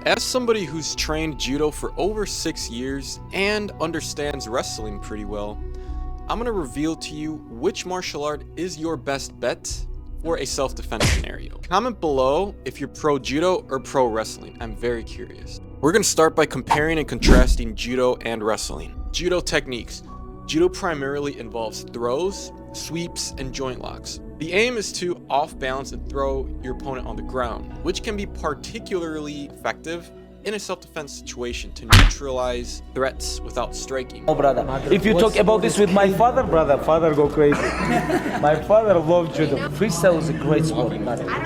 As somebody who's trained judo for over 6 years and understands wrestling pretty well, I'm going to reveal to you which martial art is your best bet for a self-defense scenario. Comment below if you're pro judo or pro wrestling. I'm very curious. We're going to start by comparing and contrasting judo and wrestling. Judo techniques. Judo primarily involves throws, sweeps, and joint locks. The aim is to off-balance and throw your opponent on the ground, which can be particularly effective in a self-defense situation to neutralize threats without striking. Oh, brother, if you talk about this with my father, father go crazy. My father loved judo. Freestyle is a great sport.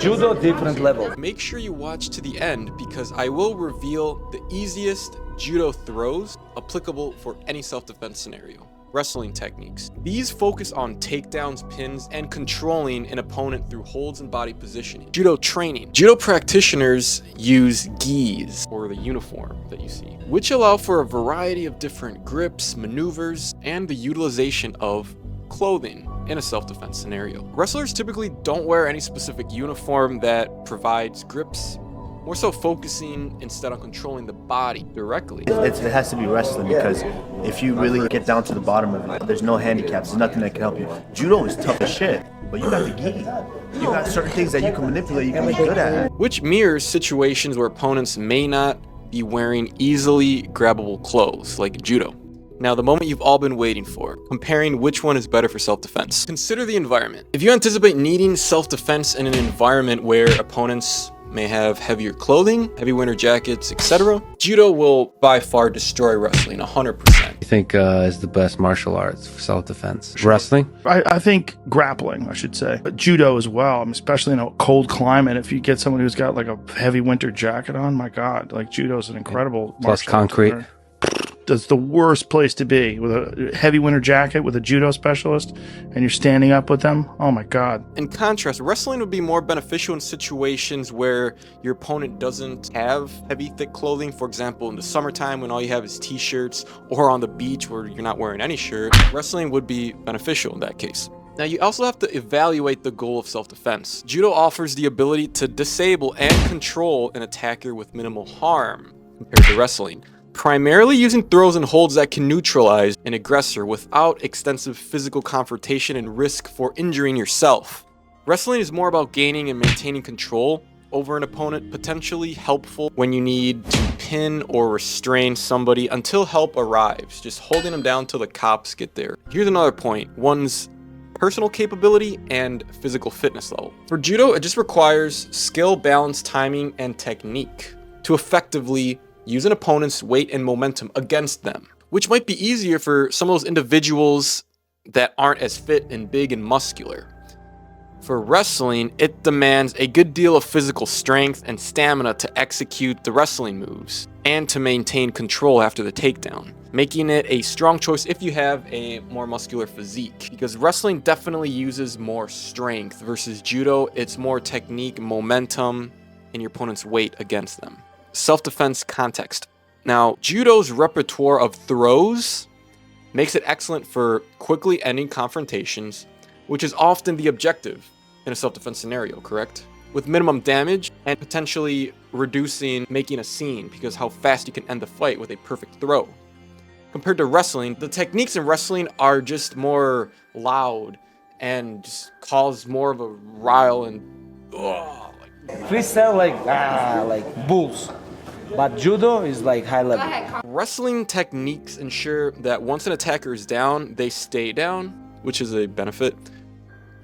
Judo, different level. Make sure you watch to the end because I will reveal the easiest judo throws applicable for any self-defense scenario. Wrestling techniques. These focus on takedowns, pins, and controlling an opponent through holds and body positioning. Judo training. Judo practitioners use gis, or the uniform that you see, which allow for a variety of different grips, maneuvers, and the utilization of clothing in a self-defense scenario. Wrestlers typically don't wear any specific uniform that provides grips, more so focusing instead on controlling the body directly. It has to be wrestling because if you really get down to the bottom of it, there's no handicaps, there's nothing that can help you. Judo is tough as shit, but you got the gi. You got certain things that you can manipulate, you can be good at. Which mirrors situations where opponents may not be wearing easily grabbable clothes, like judo. Now, the moment you've all been waiting for, comparing which one is better for self-defense. Consider the environment. If you anticipate needing self-defense in an environment where opponents may have heavier clothing, heavy winter jackets, etc., judo will by far destroy wrestling 100%. You think is the best martial arts for self-defense? Wrestling? I think grappling, I should say. But judo as well, especially in a cold climate. If you get someone who's got like a heavy winter jacket on, my God, like judo is an incredible Plus martial concrete. art. That's the worst place to be, with a heavy winter jacket with a judo specialist and you're standing up with them. Oh my God. In contrast, wrestling would be more beneficial in situations where your opponent doesn't have heavy, thick clothing. For example, in the summertime when all you have is t-shirts, or on the beach where you're not wearing any shirt. Wrestling would be beneficial in that case. Now, you also have to evaluate the goal of self-defense. Judo offers the ability to disable and control an attacker with minimal harm compared to wrestling, primarily using throws and holds that can neutralize an aggressor without extensive physical confrontation and risk for injuring yourself. Wrestling is more about gaining and maintaining control over an opponent, potentially helpful when you need to pin or restrain somebody until help arrives, just holding them down till the cops get there. Here's another point: one's personal capability and physical fitness level. For judo, it just requires skill, balance, timing, and technique to effectively use an opponent's weight and momentum against them, which might be easier for some of those individuals that aren't as fit and big and muscular. For wrestling, it demands a good deal of physical strength and stamina to execute the wrestling moves and to maintain control after the takedown, making it a strong choice if you have a more muscular physique, because wrestling definitely uses more strength versus judo. It's more technique, momentum, and your opponent's weight against them. Self-defense context. Now, judo's repertoire of throws makes it excellent for quickly ending confrontations, which is often the objective in a self-defense scenario, correct? With minimum damage and potentially making a scene, because how fast you can end the fight with a perfect throw. Compared to wrestling, the techniques in wrestling are just more loud and just cause more of a rile and Freestyle like bulls. But judo is like high level. Wrestling techniques ensure that once an attacker is down, they stay down, which is a benefit,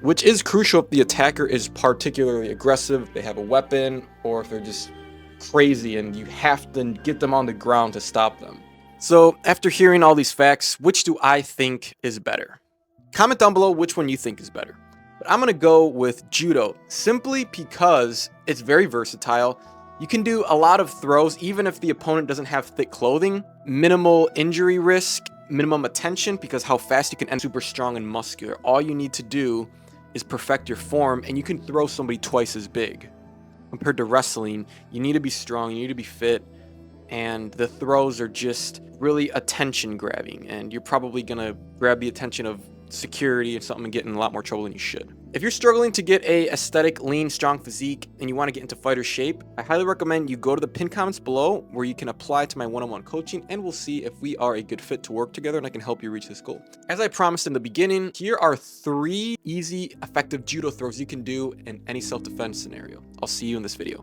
which is crucial if the attacker is particularly aggressive, they have a weapon, or if they're just crazy and you have to get them on the ground to stop them. So after hearing all these facts, which do I think is better? Comment down below which one you think is better. But I'm gonna go with judo, simply because it's very versatile. You can do a lot of throws even if the opponent doesn't have thick clothing, minimal injury risk, minimum attention because how fast you can end super strong and muscular. All you need to do is perfect your form and you can throw somebody twice as big. Compared to wrestling, you need to be strong, you need to be fit, and the throws are just really attention grabbing, and you're probably gonna grab the attention of security or something and get in a lot more trouble than you should. If you're struggling to get a aesthetic, lean, strong physique and you want to get into fighter shape, I highly recommend you go to the pinned comments below where you can apply to my one-on-one coaching, and we'll see if we are a good fit to work together and I can help you reach this goal. As I promised in the beginning, here are 3 easy, effective judo throws you can do in any self-defense scenario. I'll see you in this video.